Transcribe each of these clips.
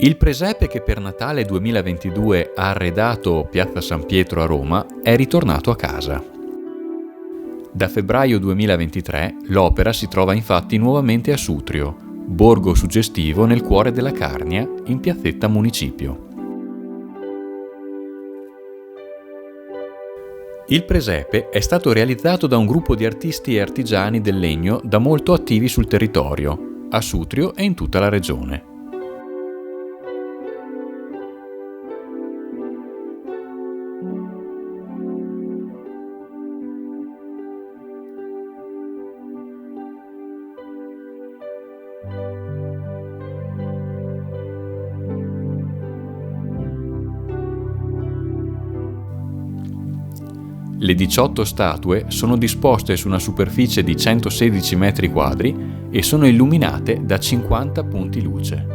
Il presepe che per Natale 2022 ha arredato Piazza San Pietro a Roma è ritornato a casa. Da febbraio 2023 l'opera si trova infatti nuovamente a Sutrio, borgo suggestivo nel cuore della Carnia, in piazzetta Municipio. Il presepe è stato realizzato da un gruppo di artisti e artigiani del legno da molto attivi sul territorio, a Sutrio e in tutta la regione. Le 18 statue sono disposte su una superficie di 116 metri quadri e sono illuminate da 50 punti luce.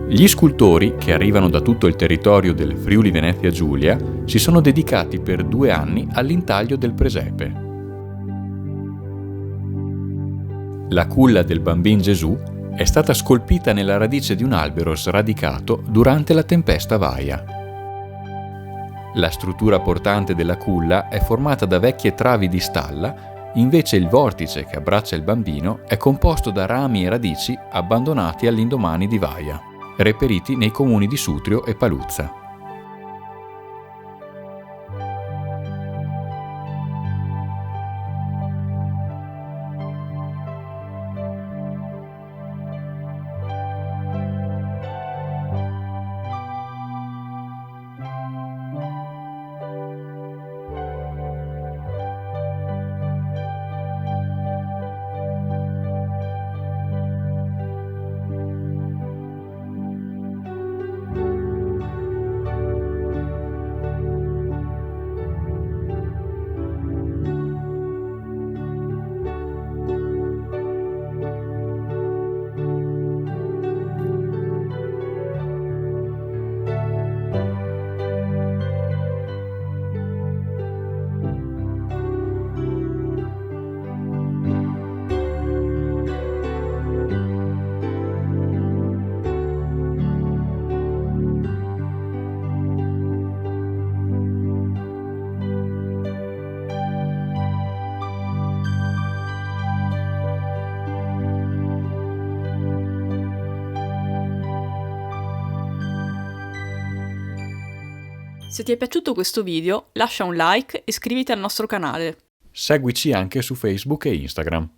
Gli scultori, che arrivano da tutto il territorio del Friuli Venezia Giulia, si sono dedicati per 2 anni all'intaglio del presepe. La culla del Bambin Gesù è stata scolpita nella radice di un albero sradicato durante la tempesta Vaia. La struttura portante della culla è formata da vecchie travi di stalla, invece il vortice che abbraccia il bambino è composto da rami e radici abbandonati all'indomani di Vaia, reperiti nei comuni di Sutrio e Paluzza. Se ti è piaciuto questo video, lascia un like e iscriviti al nostro canale. Seguici anche su Facebook e Instagram.